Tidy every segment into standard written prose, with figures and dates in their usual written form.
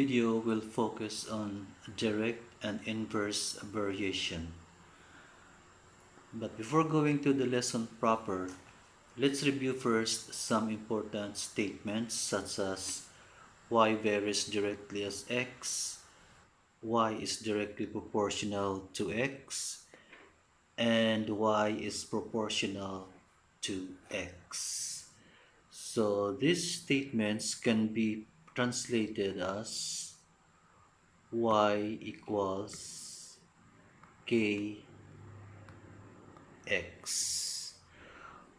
video will focus on direct and inverse variation. But before going to the lesson proper, let's review first some important statements such as y varies directly as x, y is directly proportional to x, and y is proportional to x. So these statements can be translated as y equals kx,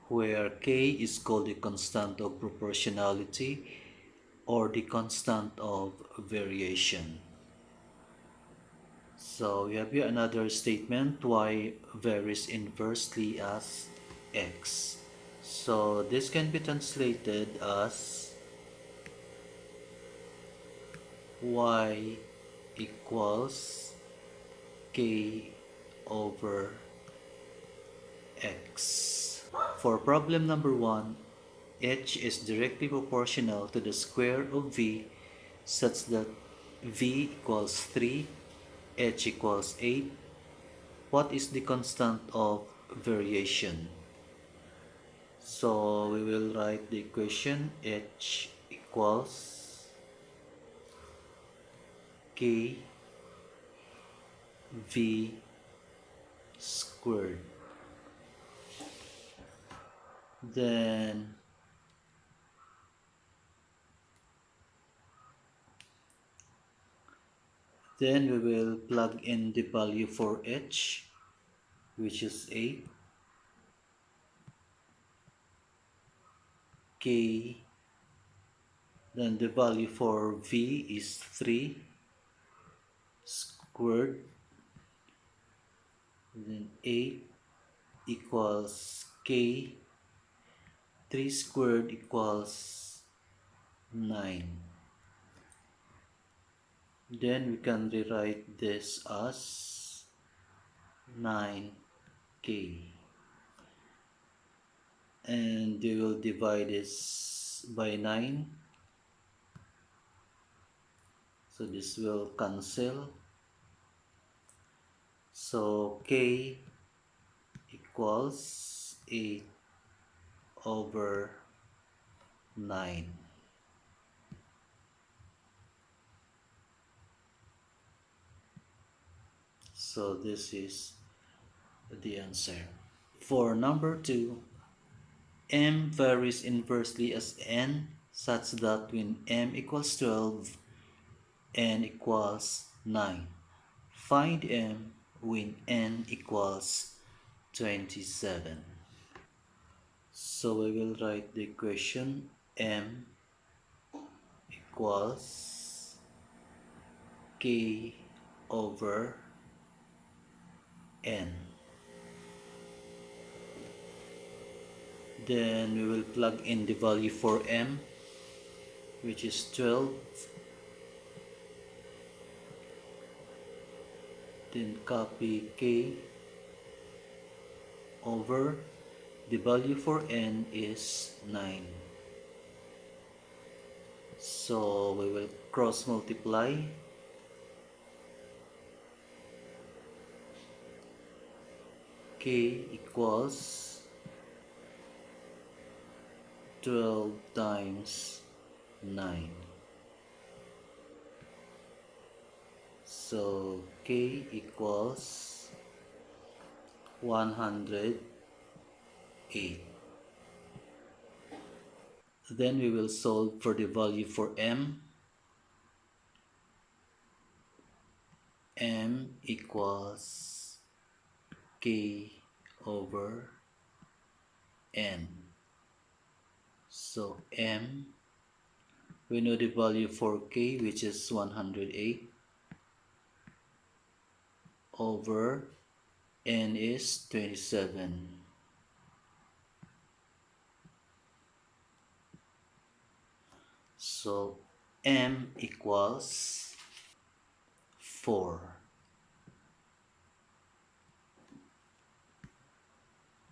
where k is called the constant of proportionality or the constant of variation. So we have here another statement, y varies inversely as x. So this can be translated as y equals k over x. For problem number 1, h is directly proportional to the square of v such that v equals 3, h equals 8. What is the constant of variation? So we will write the equation h equals k v squared. Then we will plug in the value for h, which is 8, k, then the value for v is 3 squared, then 8 equals k, 3 squared equals 9. Then we can rewrite this as 9k, and we will divide this by 9, so this will cancel. So k equals 8 over 9. So this is the answer. For number 2, m varies inversely as n such that when m equals 12, n equals 9. Find m when n equals 27. So we will write the equation m equals k over n. Then we will plug in the value for m, which is 12. Then copy k over the value for n is 9. So we will cross multiply. K equals 12 times 9. So k equals 108. Then we will solve for the value for m. M equals k over n. So m, we know the value for k, which is 108, over n is 27. So m equals 4.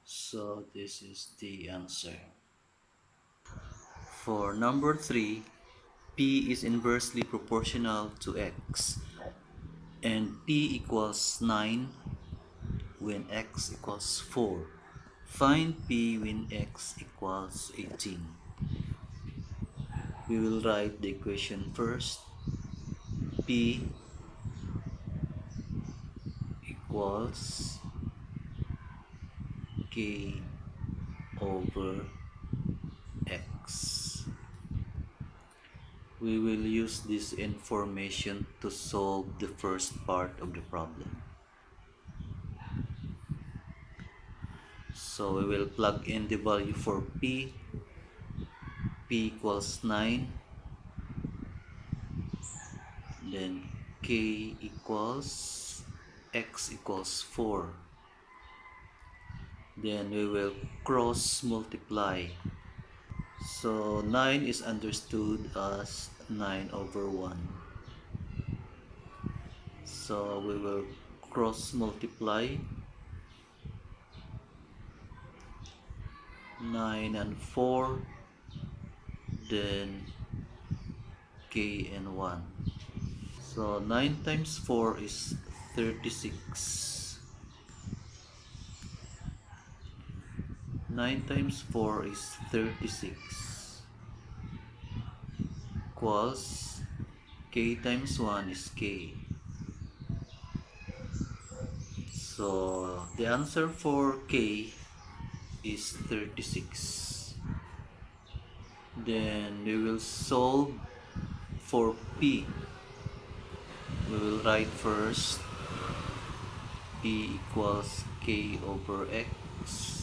So this is the answer. For number 3, P is inversely proportional to X, and P equals 9 when X equals 4. Find P when X equals 18. We will write the equation first. P equals K over X. We will use this information to solve the first part of the problem. So we will plug in the value for P. P equals 9. Then K equals X equals 4. Then we will cross multiply. So 9 is understood as 9 over 1. So we will cross multiply 9 and 4, then K and 1. So 9 times 4 is 36. 9 times 4 is 36 equals K times 1 is K. So the answer for K is 36. Then we will solve for P. We will write first P equals K over X.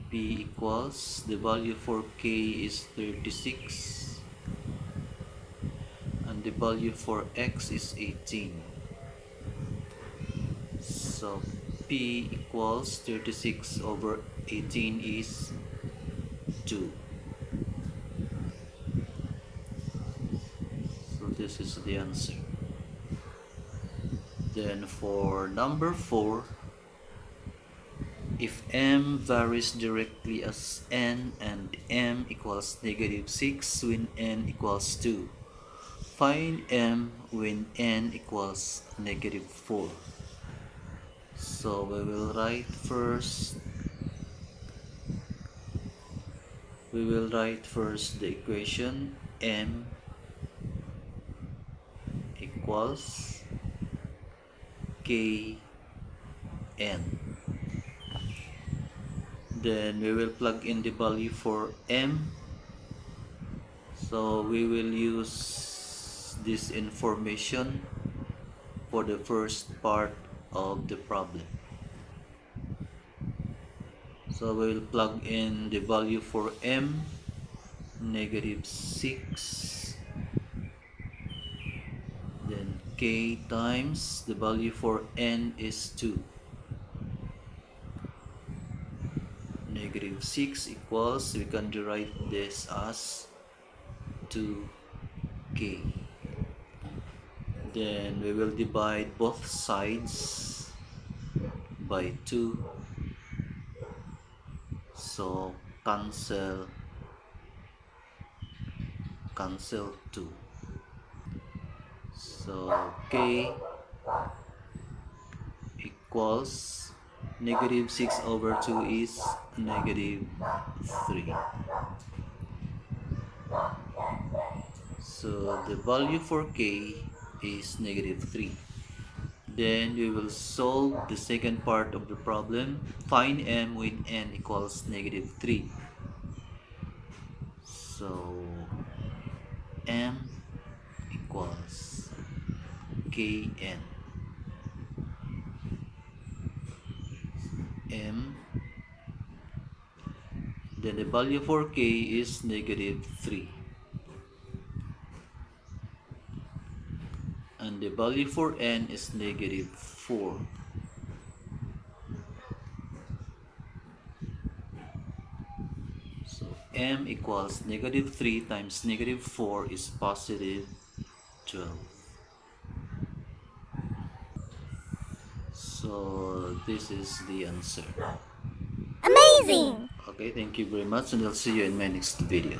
P equals, the value for K is 36 and the value for X is 18. So P equals 36 over 18 is 2. So this is the answer. Then for number 4, if m varies directly as n and m equals negative 6 when n equals 2, find m when n equals negative 4. So we will write first the equation m equals k n. Then we will plug in the value for m. So we will use this information for the first part of the problem. So we will plug in the value for m, negative 6, then k times the value for n is 2. Negative 6 equals, we can rewrite this as 2k. Then we will divide both sides by 2. So cancel 2. So k equals negative 6 over 2 is negative 3. So the value for k is negative 3. Then we will solve the second part of the problem. Find m when n equals negative 3. So m equals kn. M, then the value for k is negative 3 and the value for n is negative 4. So m equals negative 3 times negative 4 is positive 12. So this is the answer. Amazing! Okay, thank you very much, and I'll see you in my next video.